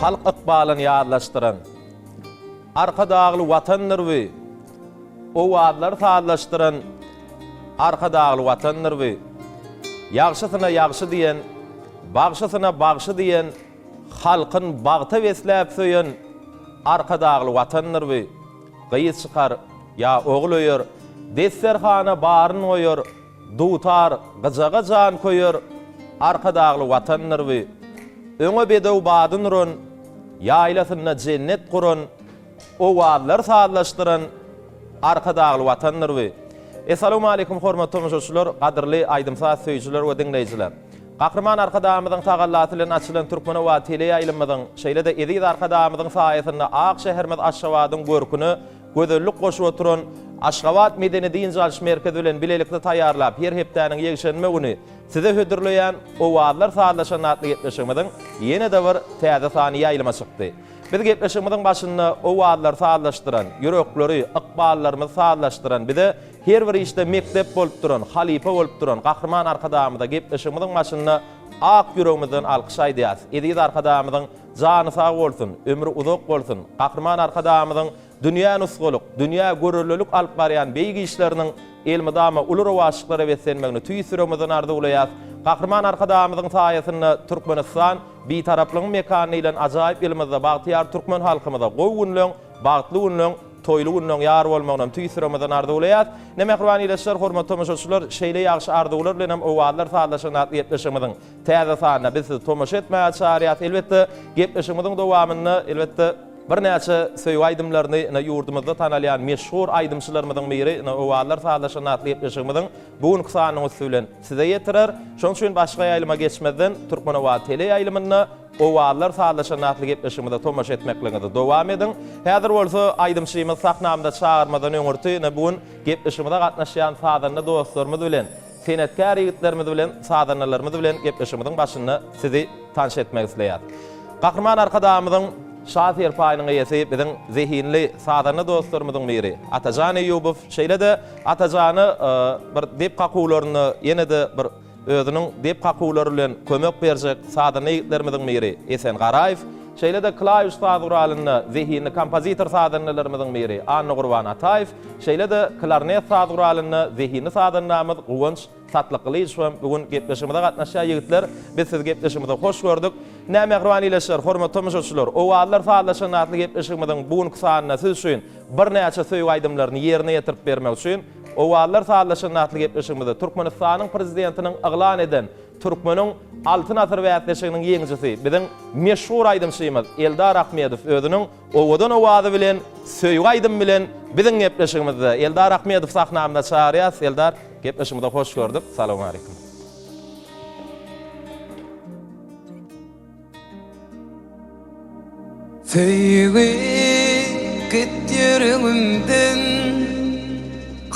halk ıkbalını yadlaştıran, arka dağlı vatandır ve o vaadları sağlaştıran arka dağlı vatandır ve yağşısına yağşı diyen, bağşısına bağşı diyen, halkın bağıta veslep söyün arka dağlı vatandır ve gıyız çıkar ya oğul oyur, desserhana bağırın oyur, dutar, gıcaga can koyur, arka dağlı vatandır ve öňe bedew badyn urun, ýaýlasyna cennet kurun, o waadlar sağlaşdyran arka dağlı vatandyr we. Assalamu alaykum hormatly tomuşçular, gadyrly aýdymsa söýüjler we dinleýijiler. Gahrman arka dağımyzyň tagallaty bilen açylan Türkmen we tele ýaýlymyzyň şeýle-de edid arka dağımyzyň saýasynda Ak şäherimiz Aşgabatyň görküni gözellik goşup oturan Aşgabat Medeni Diýinçaliş Merkezi bilen bilelikde taýýarlap her hepdäniň ýegişenme güni size hödürleýän o waadlar sağlaşan atly gepleşigimiň ýene-de bir täze sany ýaýlyma çykdy. Biz gepleşigimiň başynda o waadlar sağlaşdyran, ýürekleri, ykballarymyzy sağlaşdyran, bize her bir işte mektep bolup duran, halife bolup duran Gahrman arka dağımyda gepleşigimiň başynda ak ýüregimizden alkyş aýdýas. Edid arka dağımyzyň jany sag bolsun, ömrü uzak bolsun. Gahrman arka dağımyzyň dünýä nusguluk, dünýä görürlülük alyp barýan beýgi işleriniň elmidama ulur waşyklary wetsenmegini tüýsüremizden arzuwlaýas. Gahrman arka dağımyzyň saýasynda Türkmenistan bitaraplygyň mekany bilen ajaýyp elimizde bagtyar türkmen halkymyza goýgunlyň, bagtly günlüň, toýly günlüň ýar bolmagyny tüýsüremizden arzuwlaýas. Nämekwan ýeşler hormatly tomuşçular, şeýle ýagşy arzuwlar bilen o waadlar sağlaşan atly gepleşigimiň täze sanyna biz tomuş etmäge çaryat. Elbetde gepleşigimiň dowamyny elbetde bir näçe söýüp aýdymlaryny ýurdumyzda tanalýan meşhur aýdymçylarymyzyň biri o waadlar sağlaşan atly gepleşigimiň bugün kysanyny süýlen size ýetirer. Şoň üçin başga ýaýlyma geçmeden Türkmen we tele ýaýlymany o waadlar sağlaşan atly gepleşigimizde tomuş etmekliňizde dowam edin. Häzir bolsa aýdymçymyz sahnamda çağırmadan öňürti bugün gepleşigimizde gatnaşýan sadanly dostlarymyz bilen, senetkar ýigitlerimiz bilen, sadanlarymyz bilen gepleşigimiň başyny sizi tanış etmek isleýär. Gahrman arka dağımyzyň şahir paýynyň ýesi biziň zehinli sadanly dostlarymyzyň biri. Atajan Eýubow şeýle-de Atajany bir dep gakularyny ýene-de bir özüniň dep gakulary bilen kömek berjek sadanly ýigitlerimiziň biri. Esen Garaýew şeýle-de klaýş saguralyny zehinli kompozitor sadanlylarymyzyň biri. Anny Gurban Ataýew şeýle-de klarnet saguralyny zehinli sadanlymyz Guwanç Satlyklyşew bugün gepleşigimizde gatnaşýan ýigitler biz siz gepleşigimizde hoş gördük. Nämekwan ýeşler hormatly tomuşçular, o waadlar sağlaşan atly gepleşigimiň bugünkü sanyna siz üçin bir näçe söýüp aýdymlaryny ýerine ýetirip bermek üçin o waadlar sağlaşan atly gepleşigimizde Türkmenistanyň prezidentiniň eglan eden Türkmeniň altyn asyr wätleşiginiň ýeňjisi biziň meşhur aýdymçymyz Eldar Ahmedow özüniň owadan owady bilen söýüp aýdym bilen biziň gepleşigimizde Eldar Ahmedow sahnamda çağırýas. Eldar, gepleşigimizde hoş gördük. Salamu alaykum. Söýüp gitýärümden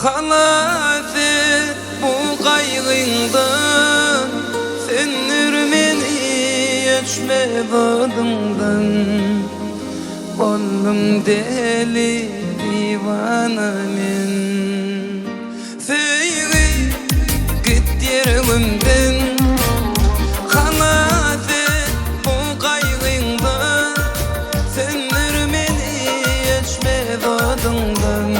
halasy bu gaýgyňda sen meni ýetme bodumdan boldum deli diwana men söýüp gitýärümden halasy bu gaýgyňda sen meni ýetme bodumdan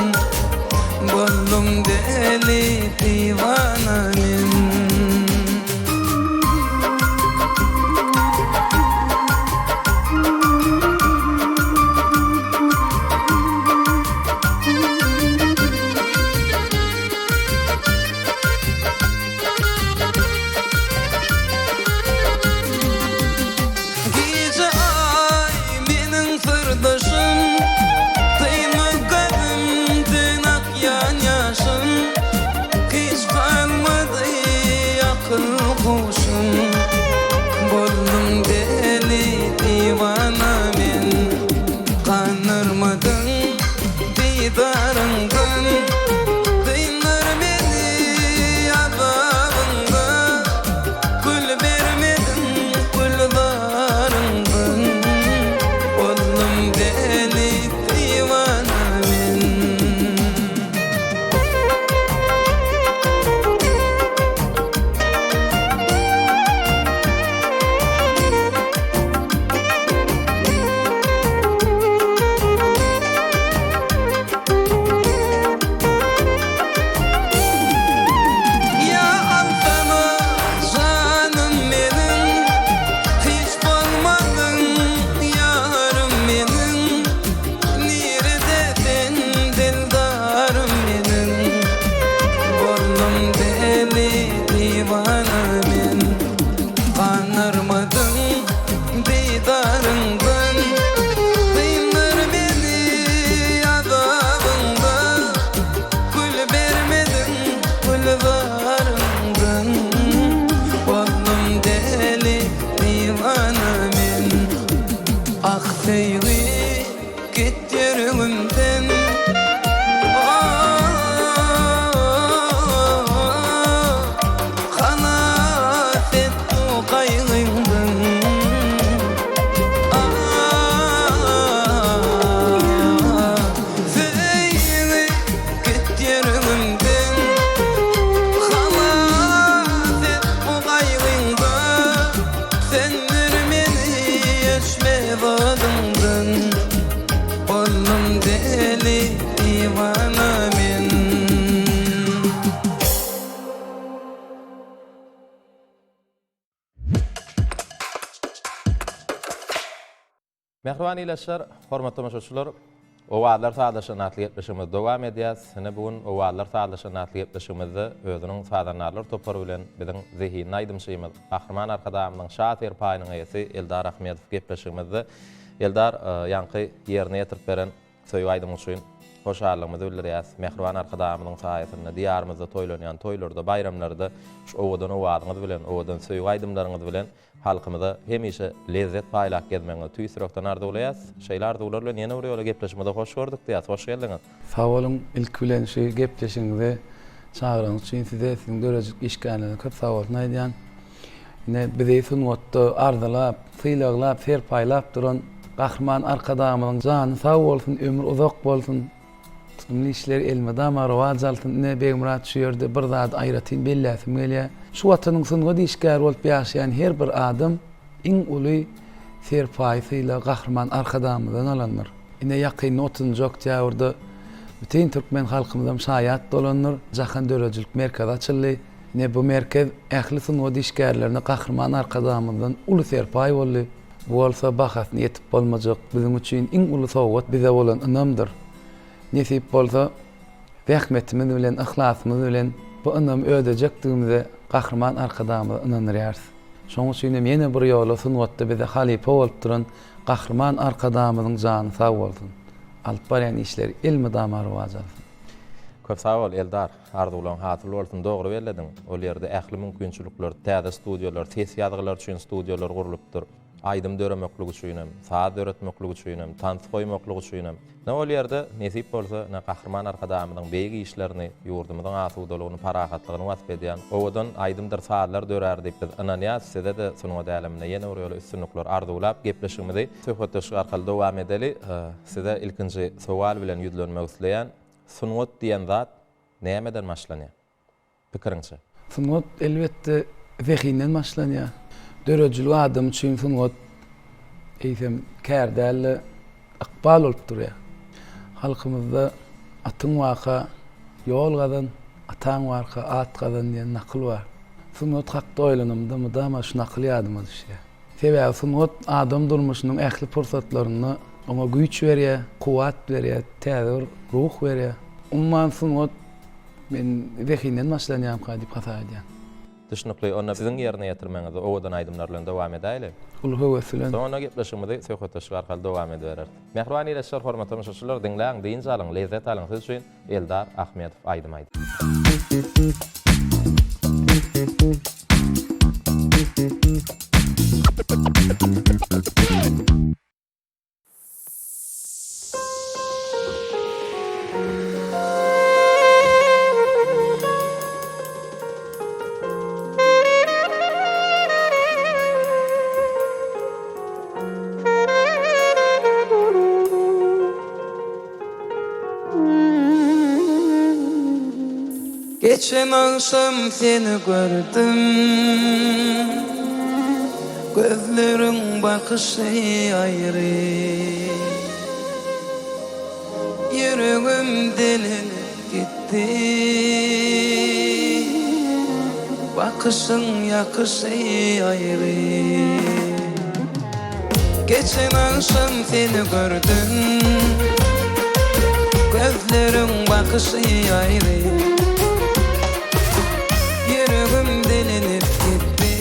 boldum deli diwana men Mehriban ileşler, hormatly tamaşaçylar, owallar saadaşan atly etmişimiz dowam edýär. Sene bugun owallar saadaşan atly etmişimizde özüniň sadanarlar topary bilen biziň zehinni aýdymşymyz. Ahman arkadamyň şahyr paýynyň eýesi Eldar Ahmedow gepleşigimizde. Eldar ýanky ýerine ýetirip beren söýüp aýdym üçin hoşallygymyzy bildirýäs. Mehriban arkadamyň saýatynda diýarymyzda toýlanýan toýlarda, bayramlarda şu owadan owadyňyz bilen, owadan söýüp aýdymlaryňyz bilen halkymyza hemişe lezzet paýlap gelmegi tüýsürekden ardy bolýas. Şeýler de ular bilen ýene bir ýola gepleşmede hoş gördük diýäs. Hoş geldiňiz. Sag bolun, ilk bilen şu gepleşiňizde çağıryňyz üçin size siziň dörejik işgälerini köp sag bolsun aýdýan. Ine bizi sunwatda ardylap, syýlaglap, fer paýlap duran Gahryman arkadamyň jany sag bolsun, ömür uzak bolsun. Tümli işler elme damary wajaltyn ne begmurat şu ýerde bir zat aýratyn belläsim gelýär. Şu watanyň sunga diýişgär bolup ýaşaýan her bir adam iň uly serpaýsyla Gahryman arkadamydan alandyr. Ine ýakyn otun jok ýa-da bütün türkmen halkymyzdan şaýat dolandyr. Jahan dörejilik merkez açyldy. Ne bu merkez ähli sunga diýişgärlerini Gahryman arkadamydan uly serpaý boldy. Bu bolsa bahasyny ýetip bolmajak. Biziň üçin iň uly sowgat bize bolan ynamdyr. Nesip bolsa rahmetimiz bilen, ihlasymyz bilen bu ynamy ödejekdigimize Gahryman arkadamy ynanýarys. Şoň üçin ýene bir ýola sunwatda bize halipa bolup duran Gahryman arkadamynyň jany sag bolsun. Alyp barýan işler ilmi damary wajalsyn. Köp sag bol Eldar, ardy bolan hatyrly bolsun, dogry berledin. Ol ýerde ähli mümkinçilikler, täze studiýalar, ses ýazgylar üçin studiýalar gurulypdyr. Aýdym döremeklik üçinem, saat öğretmeklik üçinem, tans goýmaklyk üçinem. Ne ol ýerde nesip bolsa, ne Gahryman arkadamynyň beýgi işlerini, ýurdumyzyň asudalygyny, parahatlygyny wasp edýän. Owadan aýdymdyr saatlar dörer diýip biz ananýas, size de sunuň dälimine ýene bir ýola üstünlikler ardylap gepleşigimizi söhbetleşik arkaly dowam edeli. Size ilkinji sowal bilen ýüzlenmek isleýän, sunwat diýen zat nämeden başlanýar? Pikiriňçe. Sunwat elbetde zehinden başlanýar. Dörejil adam üçin sunwat eýsem kärdäli aqbal bolup durýar. Halkymyzda atyň waka ýol gadan, ataň waka at gadan diýen nakıl bar. Sunwat hakda oýlanymda mydama şu nakıl ýadyma düşýär. Sebäbi sunwat adam durmuşynyň ähli pursatlaryny ona güýç berýär, kuwat berýär, täze ruh berýär. Umman sunwat men zehinden başlanýar diýip hasaýdýan. Düşünükli ona biziň ýerine ýetirmeňizi owadan aýdymlar bilen dowam edäýli. Ul höweslen. Soňra gepleşigimizi söhbetleşik arkaly dowam ediberer. Mehriban ileşler, hormatly tamaşaçylar, diňläň, diýinçe alyň, lezzet alyň. Siz üçin Eldar Ahmedow aýdym aýdy. Geçen akşam seni gördüm, gözlerin bakışı ayrı, yüreğim delinip gitti, bakışın yakışı ayrı. Geçen akşam seni gördüm, gözlerin bakışı ayrı, delinip gitti,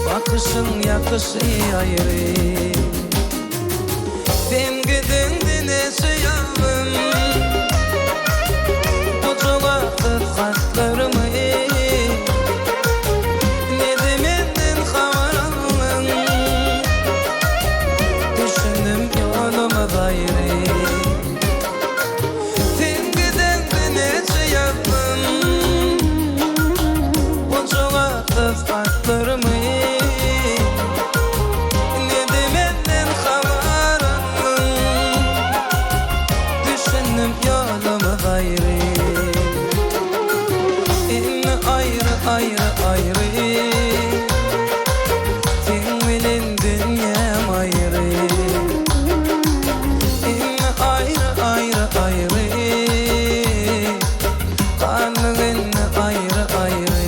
bakışın yakışı ayrı. Ben gidendin eşyalım, bu çoğaltır hatlarımı, ne demenden haber alın, düşündüm yoluma gayrı. Sen gidendin eşyalım, Fatlarımı ne demenden haber alın, düşündüm yoluma gayrı. Inne ayrı ayrı ayrı, sen bilen dünyam ayrı. Inne ayrı ayrı ayrı, kanlığınne ayrı ayrı.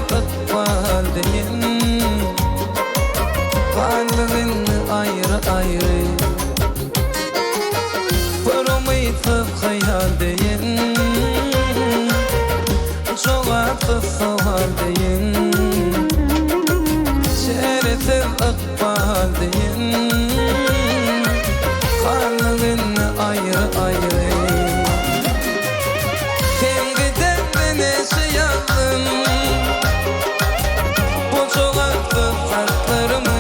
ıkbal deyin Kalbini ayrı ayrı Kurmaytıp hayal deyin Çoğaltıp sawal deyin Şeretip ıkbal deyin Kalbini ayrı ayrı Sen giden beni yazdım Bu çoğaltıp haklarımı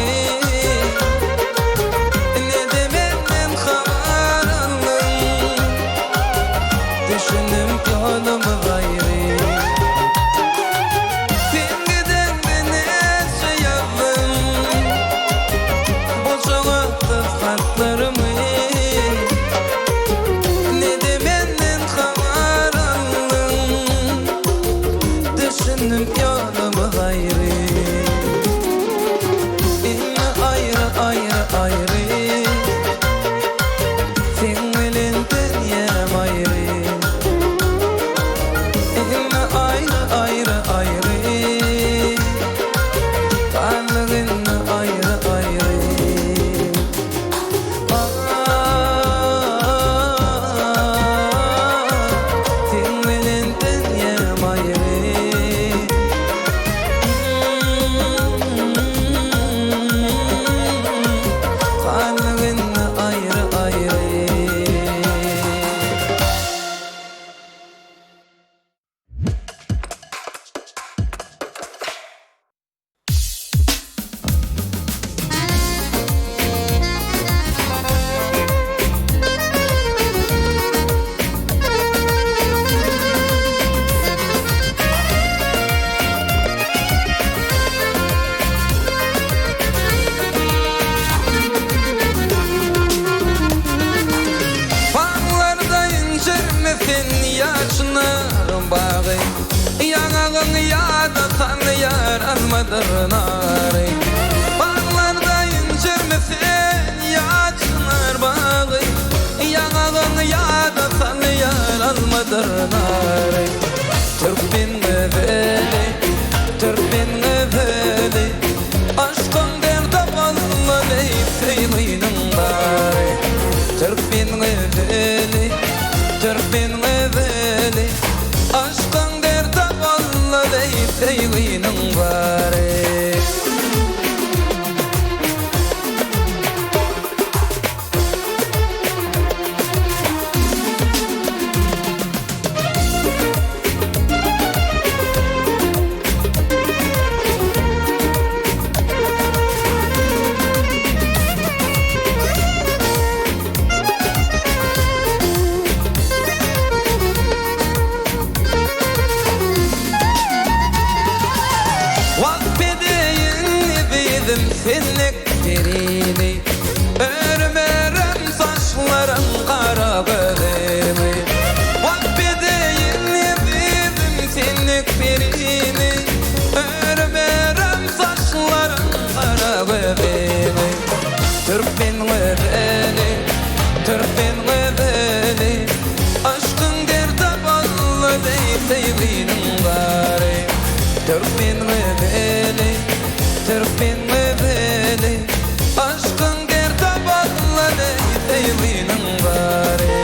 Ne de benden haber aldın Düşündüm yolumu gayrı Sen giden beni yazdım Bu çoğaltıp haklarımı Ne de benden haber aldın Düşündüm yolumu gayrı İnne ayrı ayrı ayrı Sen bilen dünyam ayrı İnne ayrı ayrı ayrı Kalbinne ayrı ayrı Sen bilen dünyam ayrı Kalbinne ayrı ayrı Bağlarda incirmesin yaşlar bağı Yanağın yada tanıyar almadır narı Bağlarda incirmesin yaşlar bağı Yanağın yada tanıyar almadır narı Türk bin eveli, Türk bin eveli Aşkın derde vallahi seylinin bari Türk bin eveli, Türk bin eveli Aşkın derde vallahi seylinin bari Senlik birini Örmerem saçlarım kara bölemi Vakbedeyini bildim senlik birini Örmerem saçlarım kara bölemi Türk bin beni, Türk bin beni Aşkın derde vallahi seylinin bari Türk bin beni, Türk bin beni Aşkın derde vallahi seylinin bari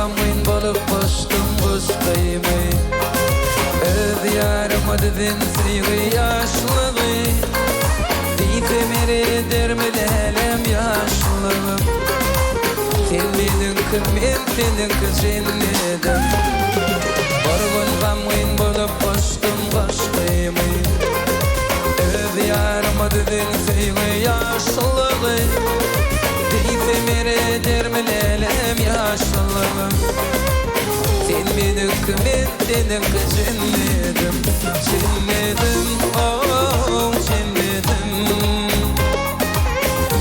gamyn bolup koşdum goşgaýmy. Öz ýaryma dizin sygy ýaşlygy, diýmeli dermeli elem ýaşlygym. Sen meniki, men seniki cennetim. Bir gün gamyn bolup koşdum goşgaýmy. Öz ýaryma dizin sygy ýaşlygy, diýmeli dermeli elem ýaşlygym. Sen meniki, men seniki cennetim. Cennetim, oh cennetim.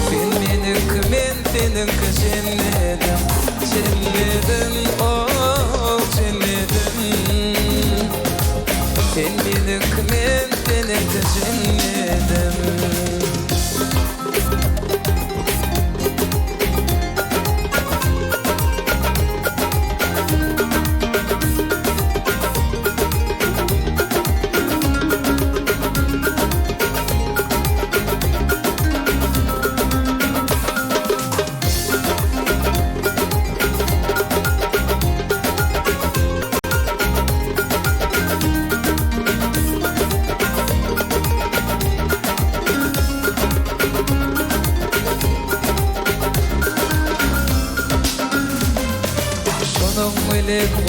Sen meniki, men seniki cennetim. Cennetim, oh cennetim. Sen meniki, men seniki cennetim.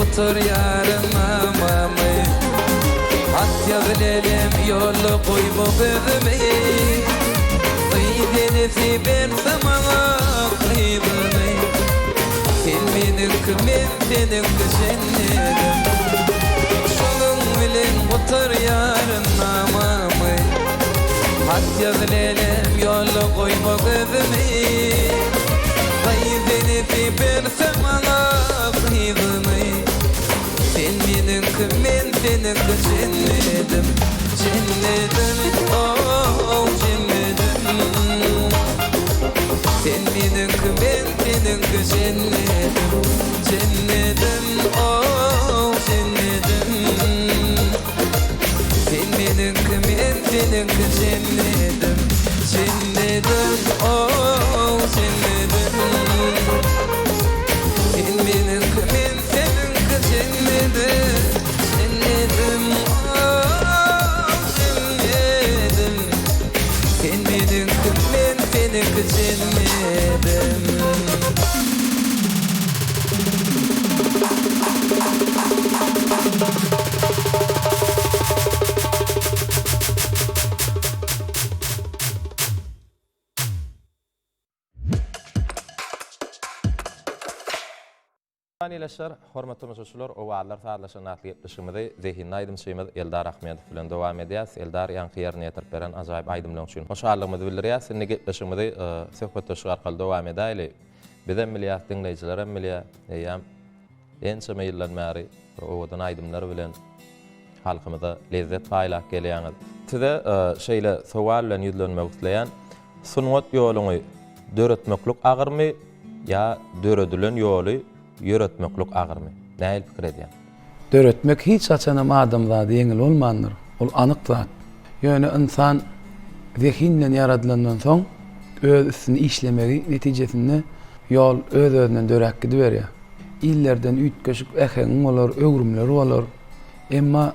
Otur yarım amamı, at yazılelem yolu koyma gözümü. Kıydenesi ben samana kıybını. Sen meniki, men seniki cennetim. Şolun bilen otur yarım amamı, at yazılelem yolu koyma gözümü. Kıydenesi ben samana kıybını. Sen meniki, men seniki cennetim. Cennetim, oh cennetim. Sen meniki, men seniki cennetim. Cennetim, oh cennetim. Sen meniki, men seniki cennetim. Cennetim, oh cennetim. Sen meniki, men seniki cennetim. Cennetim, oh cennetim. Sen meniki, men seniki cennetim. Anileşler, hormatly müşahireler, o wagtlar saatlaşan atlypdyşymyzy Zehin Aydym şeýmez Eldar Ahmedow bilen dowam edýäs. Eldar ýanky ýerine ýetirip beren ajaýyp aýdymlygyň üçin hoşallygymyzy bildirýäs. Indi gepleşigimizi söhbetdeşik arkaly dowam edäýli. Bizem milýat dinleýijiler hem milýat ýam ençe meýillen märi owadan aýdymlar bilen halkymyza lezzet paýlap gelýäňiz. Size şeýle sowal bilen ýüzlenmek isleýän sunwat ýoluny döretmeklik agyrmy ýa döredilen ýoly yöretmeklik agyrmy? Näil pikir edýän? Döretmek hiç açanam adam zady ýeňil bolmandyr. Ol anyk zat. Ýöne insan zehinle ýaradylandan soň öz üstüne işlemegi netijesinde ýol öz-özünden döräk gidip berýär. İllerden üýtgeşik äheň bolar, ögrümler bolar. Emma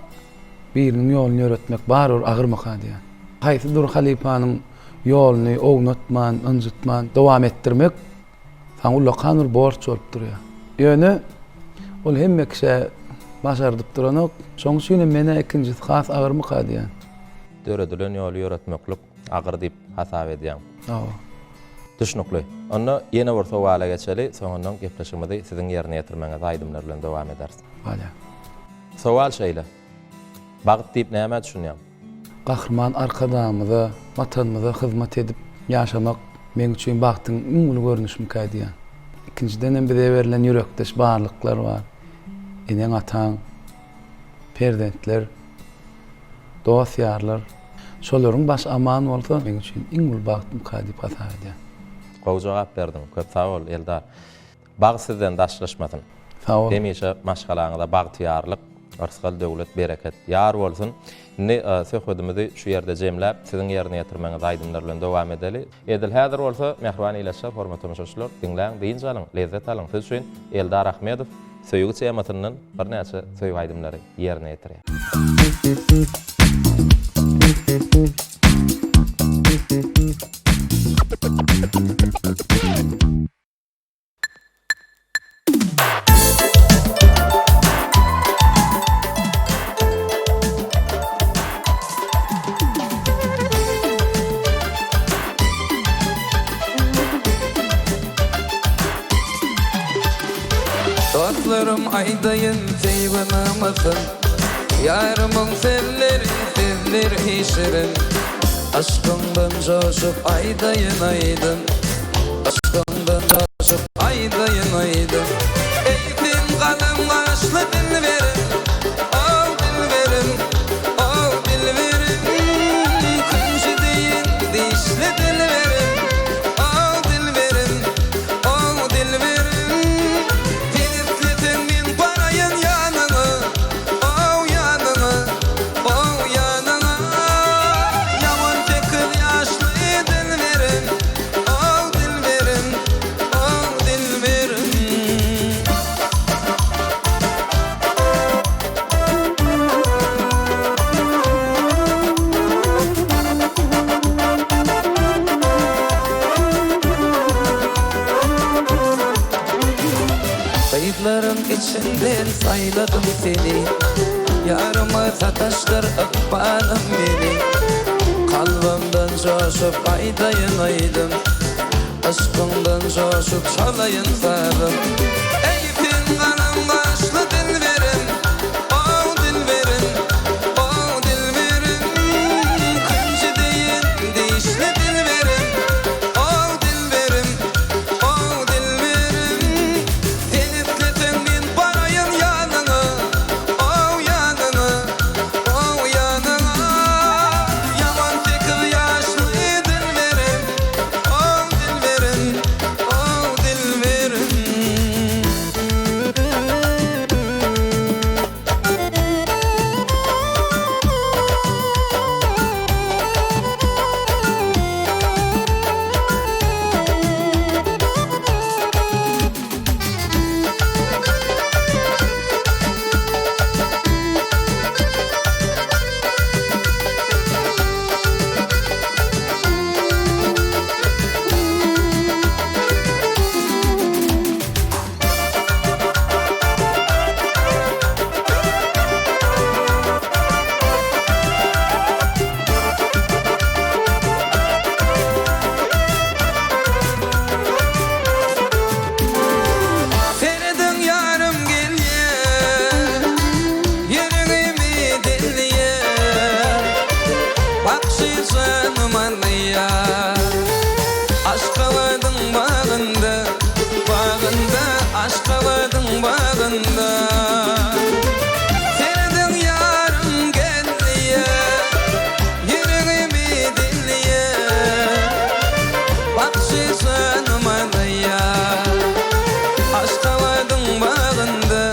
biriniň ýoluny öğretmek barur agyrmak diýär. Haýsydyr halipanyň ýoluny ownatman, ynjytman, dowam etdirmek saň ulaqanur borç bolup durýar. Ýöne ol hemme kişi başardyp duranyk, şoň üçin mene ikincisi has agyrmak diýär. Döredilen ýoly öğretmeklik agyr diýip hasap edýän. Düşnükli. Onu ýene bir sowala geçeli, soňundan gepleşigimizi siziň ýerine ýetirmeňiz aýdymlar bilen dowam ederiz. Bala. Sowal şeýle. Bagyt diýip näme düşünýär? Gahrman arkadamyza, watanymyza hyzmat edip ýaşamak men üçin bagtyň iň uly görnüşmi diýär. İkinciden hem bize verilen yürekdeş barlıklar var. Enen atan, perdentler, dosyarlar. Şoların baş aman olsa men üçin iň uly bagtyň kadip hasap edýär. Gowy jogap berdiň. Köp sag ol Eldar. Bag sizden daşlaşmasyn. Sag ol. Demişe maşgalaňyzda bagtyarlyk arskal döwlet bereket ýar bolsun. Ne söhbetimizi şu ýerde jemläp siziň ýerine ýetirmeňiz aýdymlar bilen dowam edeli. Edil häzir bolsa mehriban ýylaşyp hormatly müşahiçler dinläň, diýin jalyň, lezzet alyň. Siz üçin Eldar Ahmedow söýgü çematynyň bir näçe söýgü aýdymlary ýerine ýetirýär. Dostlarım aydayın seyvanamazın, yarımın sevleri hişirin. Aşkımdan coşup aydayın aydın, aşkımdan coşup aydayın aydın. Eytin kalım kaşlı dil verin, al dil verin, al dil verin. Kıncı deyin dişli dil verin, al dil verin, al dil verin. Kayıtların içinden sayladım seni, yarıma sataştır ıkbalım beni. Kalbimden coşup aydayın aydım, aşkımdan coşup çalayın sarım. Eytin kanım kaşlı dil verin, o dil verin, o dil verin. Kıncı deyin dişli dil verin, o dil verin, o dil verin. Denizleten bin parayın yanına, o yanına, o yanına. Yaman tekir yaşlı dil verin, o dil verin, o dil verin. Feridun yarım gelye, yüreğimi dinleye. Bakşı canım anlaya, aşk aladın bağında, bağında, aşk aladın bağında. Feridun yarım gelye, yüreğimi dinleye. Bakşı canım anlaya, aşk aladın bağında,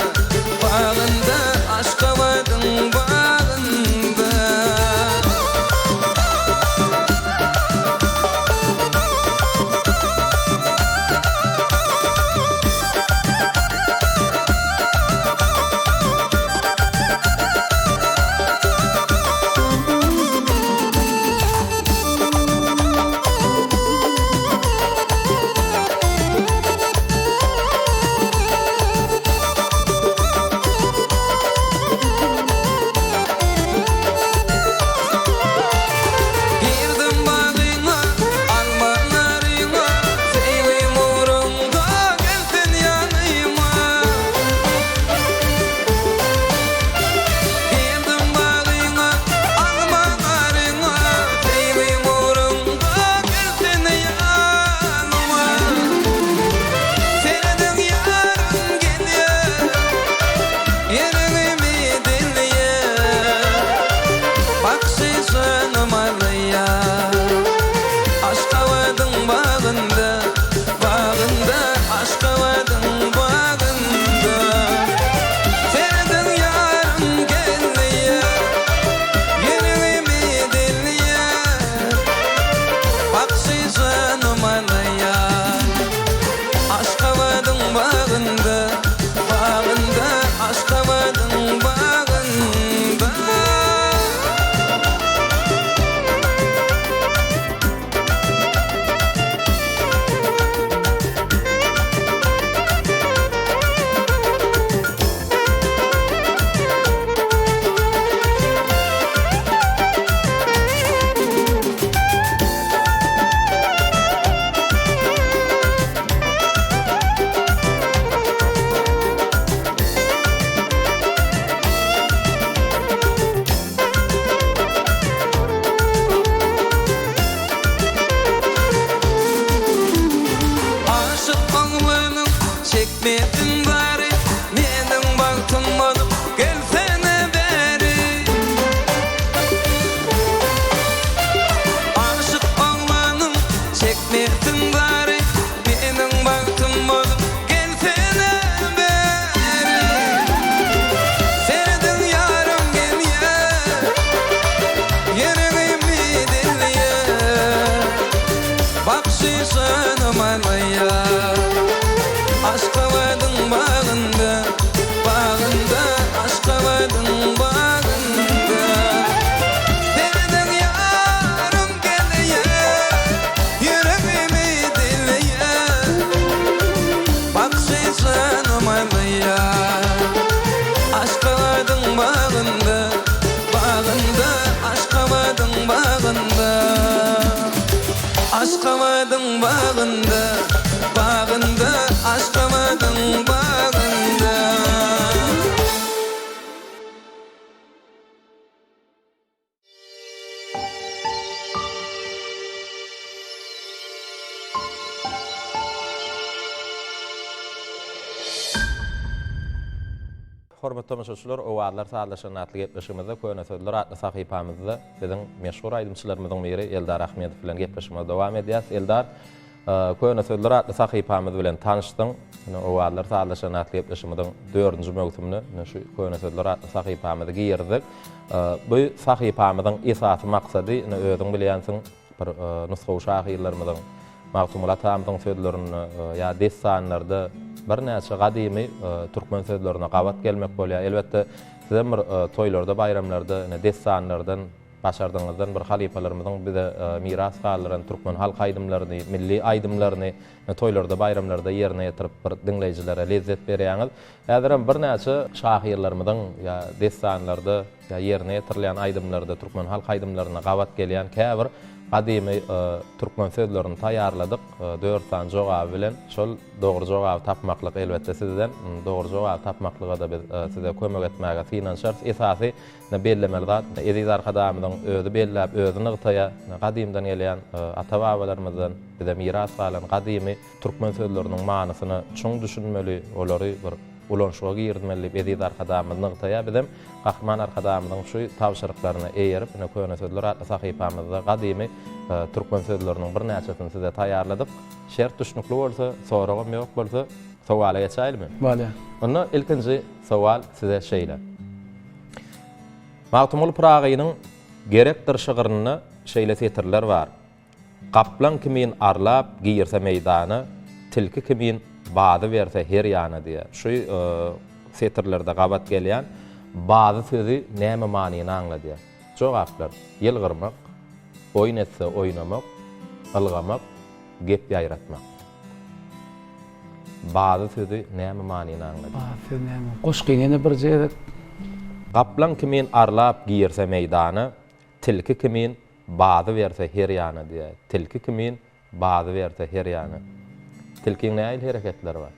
bağında, aşk aladın bağında. Bakşişanım alaya Aşkavadın bağında Bağında Aşkavadın bağında Derden yarım geleye Yüreğimi dileye Bakşişanım alaya Aşkavadın bağında Bağında Aşkavadın bağında Aşkavadın bağında, bağında, aşkavadın bağında. Hormatly tamaşaçylar, owadlar saatlaşan atly gepleşigimizde köne sözler atly sahypamyzda biziň meşhur aýdymçylarymyzyň biri Eldar Ahmedow bilen gepleşigimize dowam edýäs. Eldar, köne sözler atly sahypamyz bilen tanışdyň. Owadlar saatlaşan atly gepleşigimiziň 4-nji mögsümini şu köne sözler atly sahypamyzy giyirdik. Bu sahypamyzyň esasy maksady özüň bilýänsiň bir nusxa şahyrlarymyzyň magtumulatamyzyň sözlerini ýa desanlarda bir näçe gadymy türkmen sözlerine gabat gelmek bolýar. Elbetde sizem bir toýlarda, bayramlarda, desanlardan başardyňyzdan bir halipalarymyzyň bize miras galyran türkmen halk aýdymlaryny, milli aýdymlaryny toýlarda, bayramlarda ýerine ýetirip bir dinleýijilere lezzet berýäňiz. Häzirem bir näçe şahyrlarymyzyň ýa desanlarda ýa ýerine ýetirilýän aýdymlarda türkmen halk aýdymlaryna gabat gelýän käbir gadymy türkmen sözlerini taýýarladyk. 4 san jogaby bilen şol dogry jogaby tapmaklyk elbetde sizden dogry jogaby tapmaklyga da biz size kömek etmäge finansiýar esasy bellemeli zat. Eziz arkadaşymyzyň özü belläp özüni gytaýa gadymdan gelýän ata-babalarymyzdan bize miras galan gadymy türkmen sözleriniň manysyny çoň düşünmeli, olary bir ulanşyga girmeli. Eziz arkadaşymyzyň gytaýa bizim gahman arkadaşymyzyň şu tawşyryklaryny eýerip köne sözler atly sahypamyzda gadymy türkmen sözleriniň bir näçesini size taýýarladyk. Şert düşnükli bolsa, soragam ýok bolsa, sowala geçäýilmi? Bale. Onda ilkinji sowal size şeýle. Magtumul Pragynyň gerekdir şygyryny şeýle setirler bar. Kaplan kimin arlap giyirse meydany, tilki kimin bazy berse her ýana diýär. Şu setirlerde gabat gelýän bazy sözi näme manyny anladýar? Jogaplar: ýylgyrmak, oýun etse oýnamak, ylgamak, gep ýaýratmak. Bazy sözi näme manyny anladýar? Bazy näme? Goşgyny bir jere Kaplan kimin arlap giyirse meydany, tilki kimin bazy berse her ýana diýär. Tilki kimin bazy berse her ýana. Tilkiň näil hereketleri bar?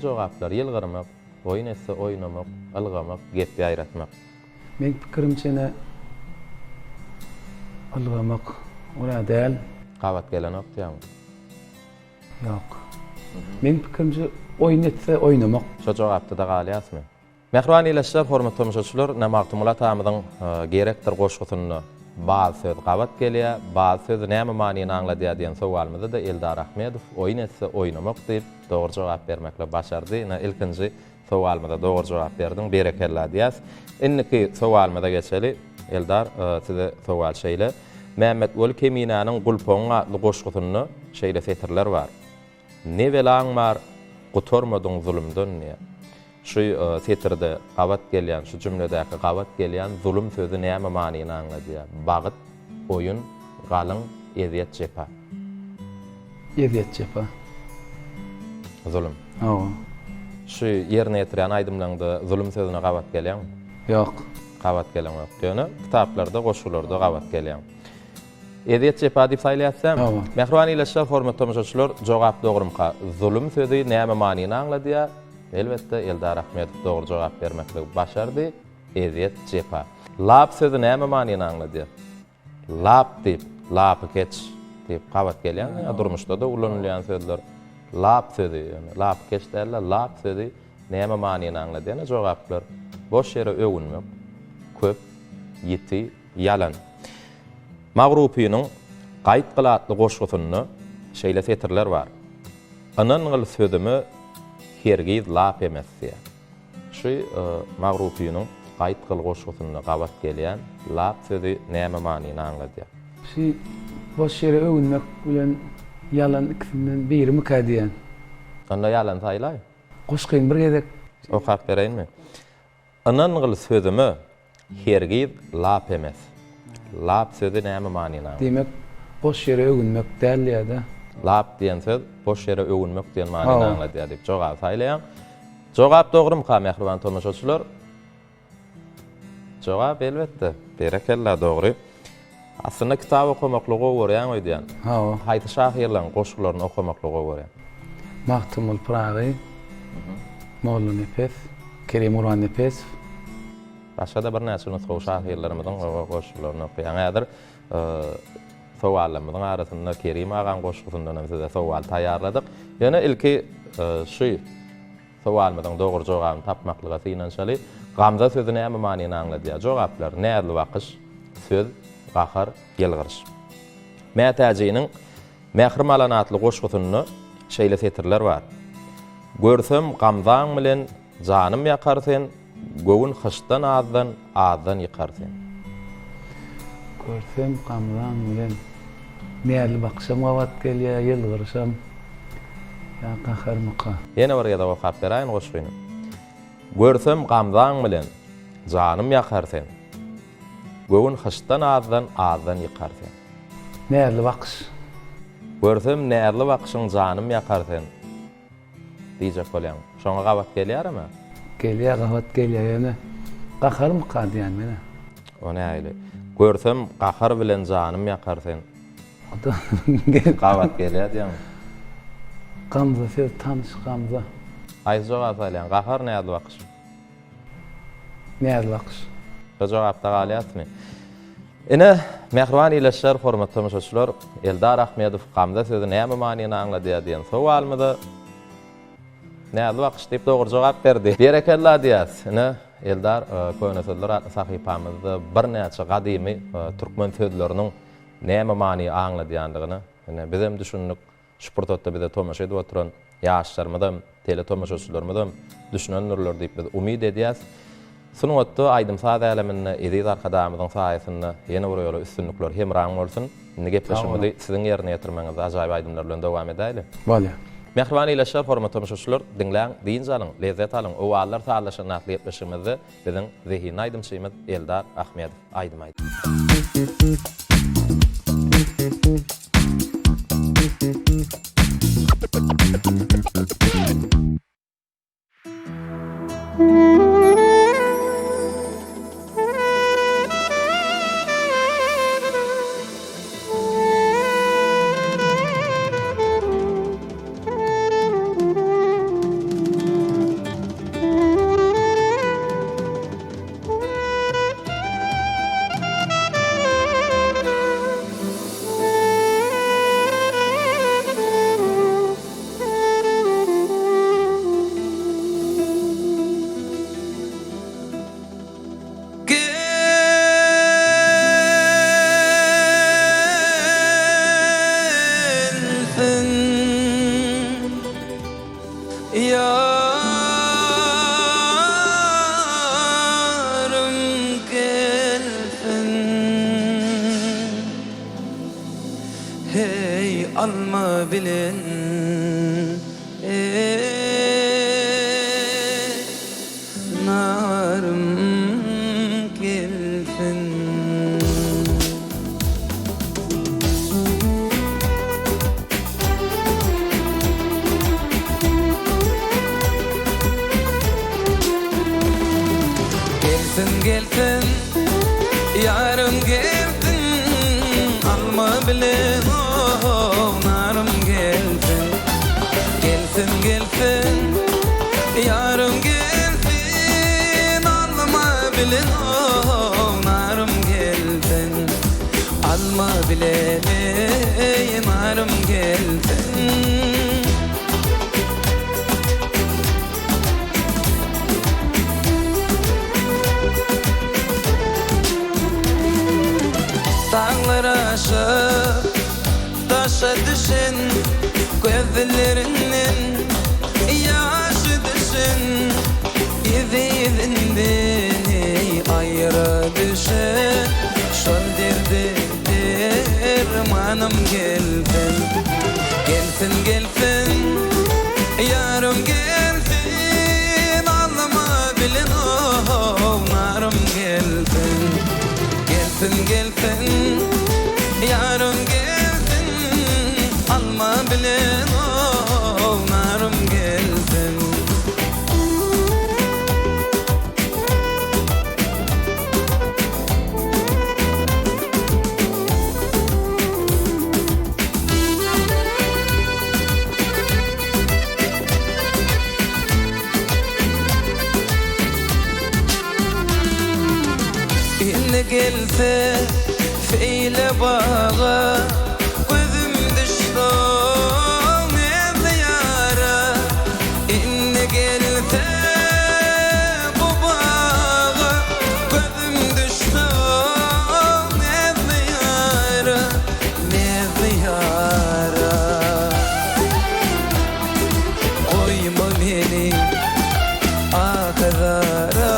Jogaplar: ýylgyrmak, oýun etse oýnamak, ylgamak, gep ýaýratmak. men pikirimçe ylgamak ola däl. Gabat gelen okdiýan. Ýok. Men pikirimçe oýun etse oýnamak. Şo jogapda da galýasmy? Mehriban ýeşler, hormatly tamaşaçylar, Namaqtumula tamyzyň gerekdir goşgusyny bazy söz gabat gelýär. Bazy söz näme manyny anladýar diýen sowalymyzda da Eldar Ahmedow oýun etse oýnamak diýip dogry jogap bermekle başardy. Ilkinji sowalymyza dogry jogap berdiň. Berekella diýäs. Inniki sowalymyza geçeli. Eldar, size sowal şeýle. Mehmet Weli Keminanyň Gulpoň adly goşgusyny şeýle setirler bar. Ne belaň bar, gutormadyň zulümden diýär. Şu setirde gabat gelýän, şu jümledäki gabat gelýän zulüm sözi näme manyny anladýar? Bagyt, oýun, galyň, eziyet jepa. Eziyet jepa. Zulüm. Şu ýerine ýetiren aýdymlarynda zulüm sözüne gabat gelýän? Ýok. Gabat gelen ýok diýeni kitaplarda, goşgularda gabat gelýän. Eziyet jepa diýip saýlaýatsam, mehriban ýeşler, hormatly tamaşaçylar, jogap dogrumka zulüm sözi näme manyny anladýar? Elbette Eldar Ahmedow dogry jogap bermekle başardy. Eziyet jepa. Lap sözi näme manyny anladýar? Lap diýip, lapy keç diýip gabat gelýän, durmuşda da ulanylýan sözler. Lap sözi, lap keç derler, lap sözi näme manyny anladýar? Jogaplar: boş ýere öwünmek, köp, ýiti, ýalan. Magrupiýanyň gaýt gylatly goşgusyny şeýle setirler bar. Ananyň sözümi hergiz lap emes diýär. Şu Magrupiýanyň gaýt gyl goşgusyny gabat gelýän lap sözi näme manyny anladýar? Şi boş yere övünmek bilen yalan ikisinden biri mi kadiyen? Onda yalan taýlay. Goşkyň bir gezek Okap bereyinmi? Anan gyl sözümi hergiz lap emes. Lap sözü näme manina? demek boş yere övünmek däl ýa-da. Lap diýen söz boş ýere öwünmek diýen manyny anlatýar diýip jogap taýlaýan. Jogap dogry ka mehriban tomoşaçylar? Jogap elbetde. Berekella dogry. Aslında kitap okumaklygy görýän öýdýän. Ha o. Haýdy şahyrlaryň goşgylaryny okumaklygy görýän. Mahtumul Pragi, Molla Nefes, Kerim Urvan Nefes. Başga da bir näçe nusga şahyrlarymyzyň goşgylaryny okuýan ädir. Sowallarymyzyň arasynda Kerim agan goşgysyndan bize sowal taýýarladyk. Ýöne ilki şu sowalymyzyň dogry jogabyny tapmaklyga synanşaly. Gamza sözü näme manyny anladýar? Jogaplar nädli wagys, söz, gahar, ýylgyryş. Mätäjiniň mährim alanatly goşgysyny şeýle setirler bar. Görsem gamzaň bilen janym ýakar sen, göwün hyşdan azdan ýykar sen. Görsem gamlaň bilen nädli bakşam wagt gelýär, ýylgyrşam. Ya qaharmyka. Ýene bir ýa-da okap beraýyn goşgyny. Görsem gamzaň bilen janym ýakar sen. Göwün hyşdan azdan ýykar sen. Nädli bakş. Görsem nädli bakşyň janym ýakar sen. Diýjek bolýan. Şoňa gawat gelýärmi? Gelýär, gawat gelýär ýene. Qaharmyka diýen mene. O näýli? Görsem gahar bilen janym ýakar sen. Ota Gawat gelýär diýen. gamza söz tanış gamza. Aýzy jogap alýan. Gahar nädli bakş? Nädli bakş. Bu jogapda galýatmy? Ine mehriban ýylaşlar hormatly tamaşaçylar, Eldar Ahmedow gamza sözü näme manyny anladýar diýen sowalmydy. Nädli bakş diýip dogry jogap berdi. Berekella diýäs. Ine Eldar köýne sözler adly sahypamyzda bir näçe gadymy türkmen sözleriniň näme manyny anladýandygyny ine bizim düşündik. Şurtda bize tomaşa edip oturan ýaşlarymyzdan, tele tomaşaçylarymyzdan düşünenler diýip biz umyd edýäs. Sunuň otda aýdym saat aleminde ediz arkadamyzyň saýasynda ýene bir ýola üstünlikler hemraň bolsun. Indi gepleşmeli siziň ýerine ýetirmeňiz ajaýyp aýdymlar bilen dowam edäýli. Bolýar. Mehriban ýylaşlar hormatly tomaşaçylar, diňläň, diýin jalyň, lezzet alyň. O wagtlar taýlaşan nakly etmişimizi biziň zehni aýdymçymyz Eldar Ahmedow aýdym aýdy. Yarım gelsin, hey alma bilin, narım gelsin. Gelsin, yarım gelsin, alma bile narım gelsin. Gelsin, yarım gelsin, alma bile narım gelsin. Alma bile narım gelsin. Dağlar aşıp taşa düşün, gözlerinin yaşı düşün. Yüzünden ayrı düşün, şol derdini armanım gelsin. Gelsin gelsin yarım gelsin, anlama bilin narım gelsin. Gelsin gelsin yarım gelsin, alma bilin narım gelsin. Gelse feyle bağa, gözüm düştü ne ziyara. İnne gelse bu bağa, gözüm düştü ne ziyara, ne ziyara. Koyma beni akadara,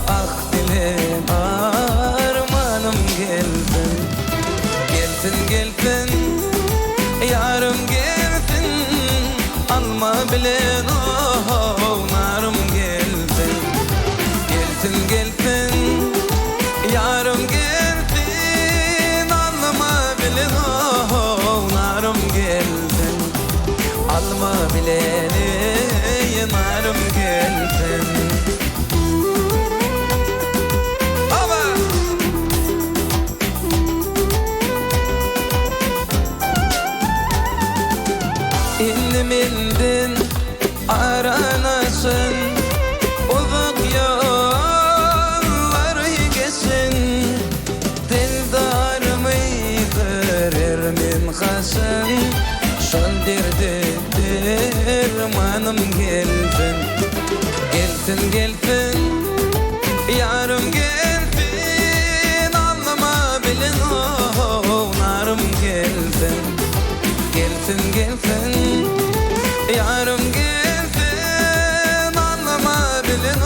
ah dilim armanım gelsin. Gelsin gelsin yarım gelsin, alma bilen narım gelsin. Gelsin gelsin yarım gelsin, alma bilen narım gelsin. Alma bilen narım gelsin. İlmindin aranasın, uzak yolları geçsin. Dildarımı kırar min hasın, şol derdi dermanım gelsin. Gelsin gelsin yarım gelsin, anlama bilin narım gelsin. Gelsin gelsin yarım gelsin, anlama bilin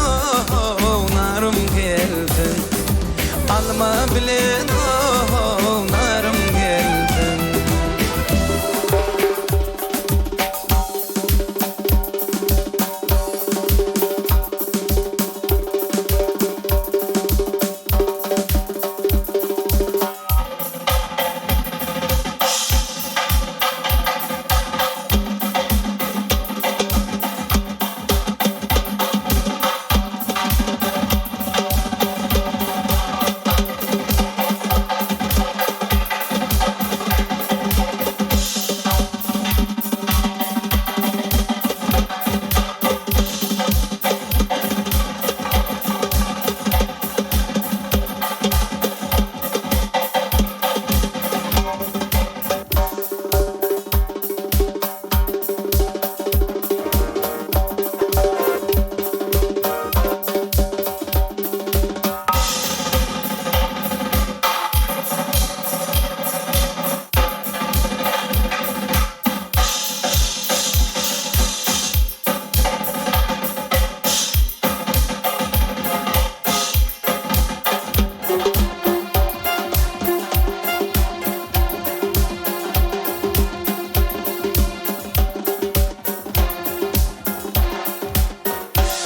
narım gelsin. Alma bilin narım gelsin.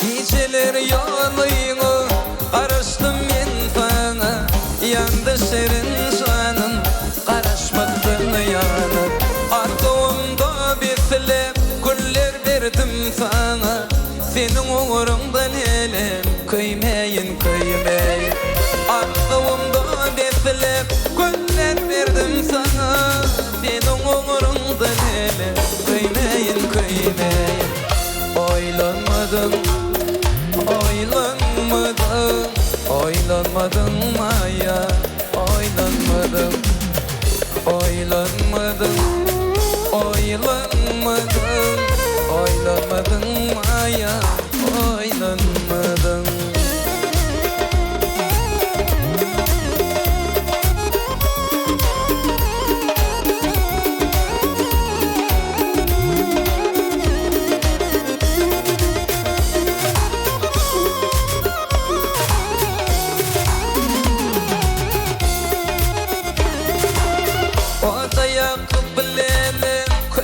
Geceler yolunu karıştım men sana, yandı serin canın karışmaktın yanı. Ardığımda beklep güller verdim sana, senin uğrundan elim kıymeyin kıymeyin. Ardığımda beklep güller verdim sana, senin uğrundan elim kıymeyin kıymeyin. Oylanmadım, oylanmadım, oylanmadım maya, oylanmadım, oylanmadım, oylanmadım, oylanmadım maya, oylanmadım.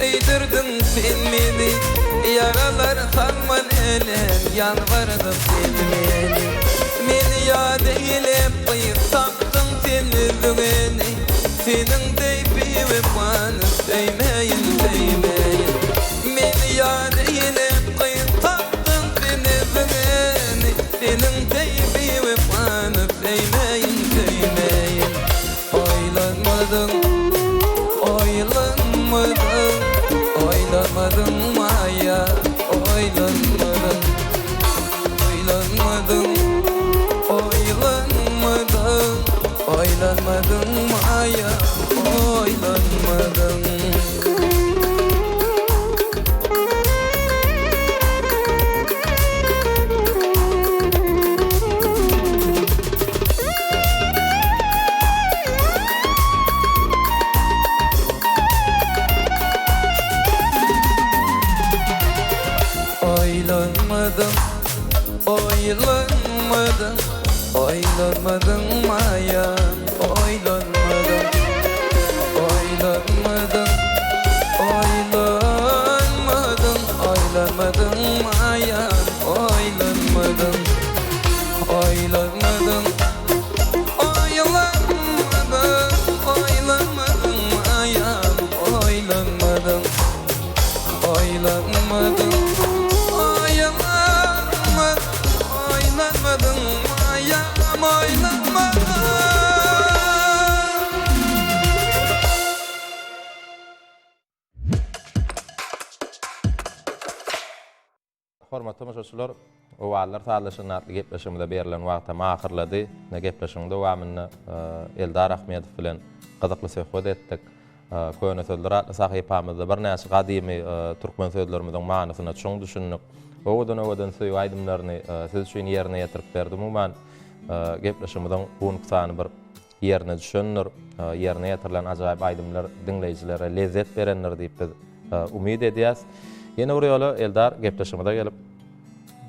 Öydürdün sen meni, yaralar kalman elem, yalvardım sen meni. Meni yad eylep kıyıp taktın sen üzüğeni, senin deybi ve manıp değmeyin değmeyin. Meni yad eylep kıyıp taktın sen üzüğeni, senin deybi ve manıp değmeyin değmeyin. Oylanmadın, oylanmadın, oylanmadın maya, oylanmadın, oylanmadın, oylanmadın, oylanmadın maya, oylanmadın. Oylanmadım, oylanmadım, oylanmadım maya, oylanmadım, oylanmadım, oylanmadım, oylanmadım maya, oylanmadım, oylanmadım, oylanmadım, oylanmadım maya, oylanmadım, oylanmadım. Oylanmadın mayam, oylanmadın. Hormatly müşahiçler, owallar taýlaşynatly gepleşigimizde berilen wagta mahyrlady. Ne gepleşigimde wamyny Eldar Ahmedow bilen gyzykly söhbet etdik. Köne sözler atly sahypamyzda bir näçe gadymy türkmen sözlerimizden manysyna çoň düşündik. Owadan söýüp aýdymlaryny siz üçin ýerine ýetirip berdim. Umman gepleşigimizden buňksany bir ýerine düşenler, ýerine ýetirilen ajaýyp aýdymlar dinleýijilere lezzet berenler diýip biz umyd edýäs. Ýene bir ýoly Eldar gepleşigimizde gelip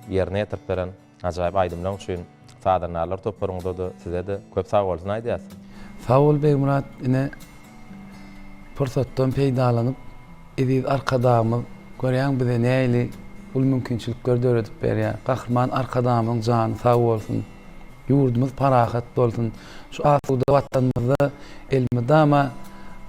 ýerine ýetirip beren ajaýyp aýdymlar üçin sadarnalar toplaryňda size de köp sag bolsun aýdýas. Sag bol Beýmurat, ine pursatdan peýdalanyp ediz arkadamy görýän bize näýli bu mümkinçilikler döredip berýär. Gahrman arkadamyň jany sag bolsun. Ýurdumyz parahat bolsun. Şu asuda watanymyzda elmidama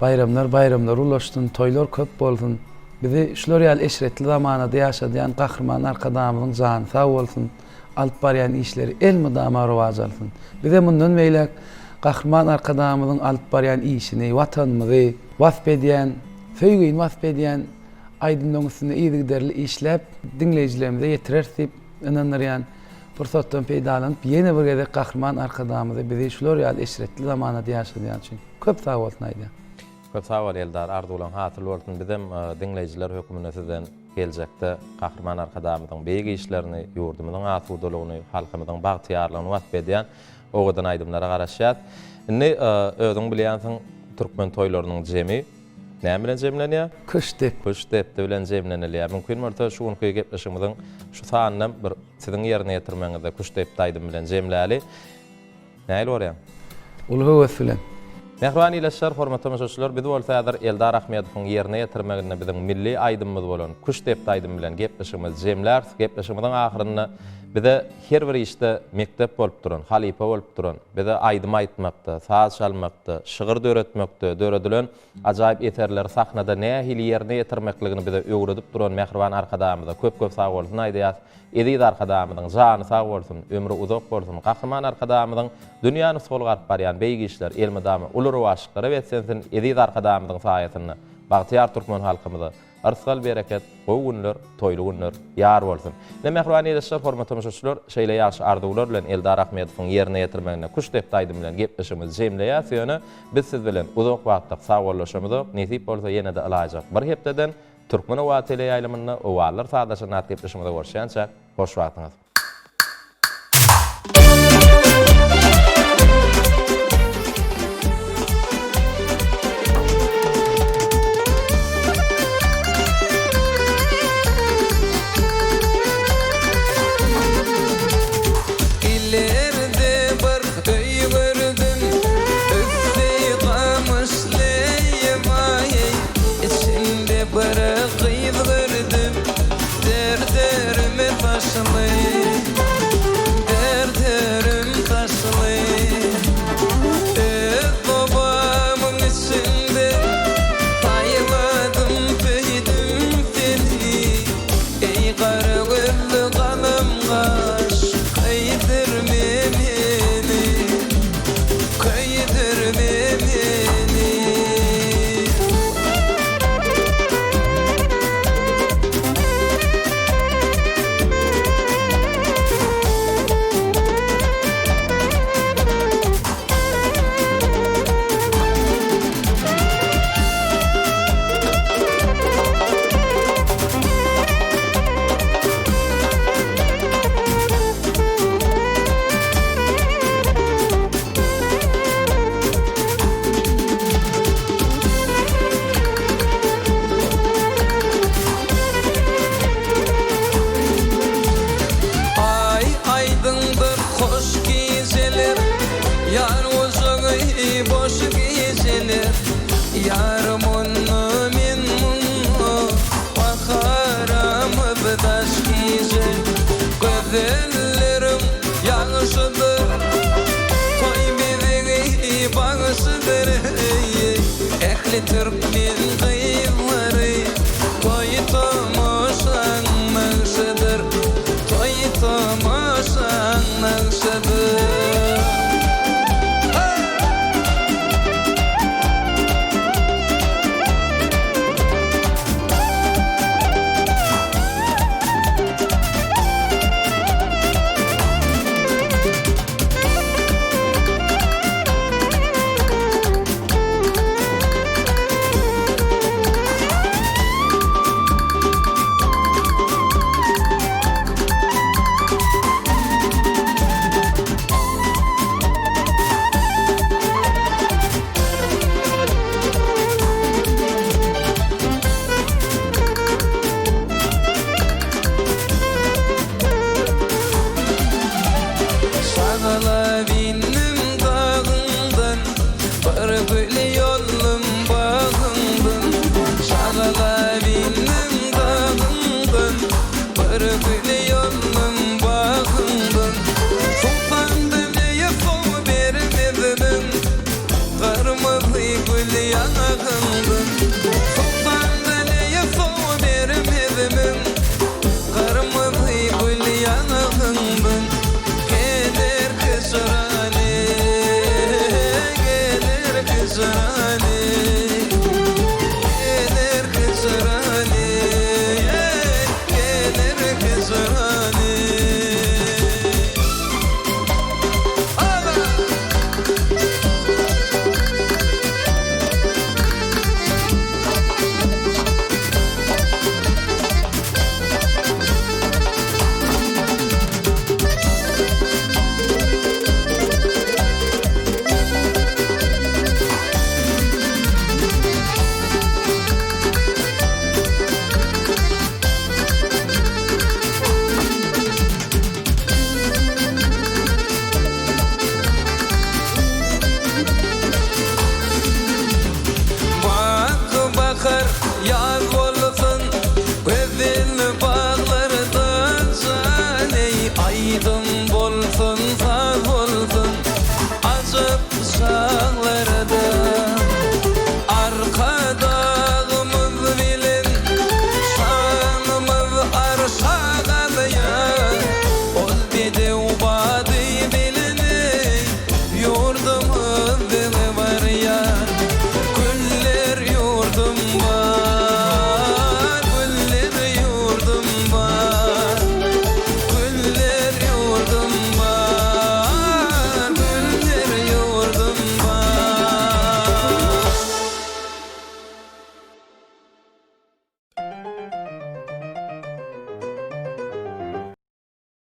bayramlar ulaşdyn, toýlar köp bolsun. Bizi şular ýaly eşretli zamanada ýaşadýan gahrman arkadamyň jany sag bolsun. Alyp barýan işleri elmidama rowaj alsyn. Bize mundan meýlek gahrman arkadamyň alyp barýan işini, watanymyzy wasp edýän, söýgüň wasp edýän aýdymlaryň üstünde ýygyderli işläp dinleýijilerimize ýetirersip inanýarýan pursatdan peýdalanyp ýene bir gezek gahrman arkadamyzy bizi şular ýaly eşretli zamanada ýaşadýan üçin köp sag bolsun aýdýan. Köp sag bol Eldar, ardy bolan hatyrly bolsun. Bizem dinleýijiler hökümine sizden geljekde gahrman arkadamyň beýgi işlerini, ýurdumyzyň asudalygyny, halkymyzyň bagtyarlygyny wasp edýän owadan aýdymlara garaşýar. Indi özüň bilýänsiň türkmen toýlarynyň jemi näme bilen jemlenýär? Kış dep bilen jemlenýär. Mümkin bolsa şu günki gepleşigimizden şu sanyny bir siziň ýerine ýetirmeňizde kuş dep aýdym bilen jemläli. Näýil bolýar? Ul höwes bilen. Mehriban ýylaşlar, hormatly müşahiçler, biz bolsaýar Eldar Ahmedowyň ýerine ýetirmegine biziň milli aýdymymyz bolan kuş dep aýdym bilen gepleşigimiz jemlär. Gepleşigimiziň ahyrynda bize her bir işte mektep bolup duran, halipa bolup duran, bize aýdym aýtmakda, saz çalmakda, şygyr döretmekde, döredilen ajaýyp eterler sahnada nähili ýerine ýetirmekligini bize öwredip duran mehriban arkadamyza köp sag bolsun aýdýas. Edid arkadamyzyň jany sag bolsun, ömrü uzak bolsun. Gahrman arkadamyzyň dünýäni solgarp barýan beýgi işler, elmidama, uly rowaşlyklary wetsensin edid arkadamyzyň saýasyny bagtyar türkmen halkymyza arsal bereket, goý günler, toýly günler ýar bolsun. Ne mehriban ýylaşlar, hormatly müşahiçler, şeýle ýaşy arzuwlar bilen Eldar Ahmedowyň ýerine ýetirmegine kuş dep aýdym bilen gepleşigimiz jemleýär. Ýöne biz siz bilen uzak wagtda sag bolaşymyz, nesip bolsa ýene de alajak. Bir hepdeden türkmen owa tele ýaýlymyny owallar sadaşyna gepleşigimizde görüşýänçä hoş wagtyňyz. But Türkmen kıyıları toy tomoşan nağşıdır, toy tomoşan nağşıdır. Şagala benim dağımdan, bir gül yolum bağımdan. Şagala benim dağımdan, bir gül yolum bağımdan. Sultandım yefo vermedim, kırmızı gül yanağımdan. Sultandım yefo vermedim, kırmızı gül yanağımdan. Gelir kızrani, gelir kızrani, gelir kızrani, gelir kızrani. Bak bakar yaz olsun, gözün bağlardan caney. Aydın bolsun, saz olsun, azıp sağlarda. Arkadağımız bilin, şanımız arşa kalıyor. Ol bedi ubadı bilini, yurdumuz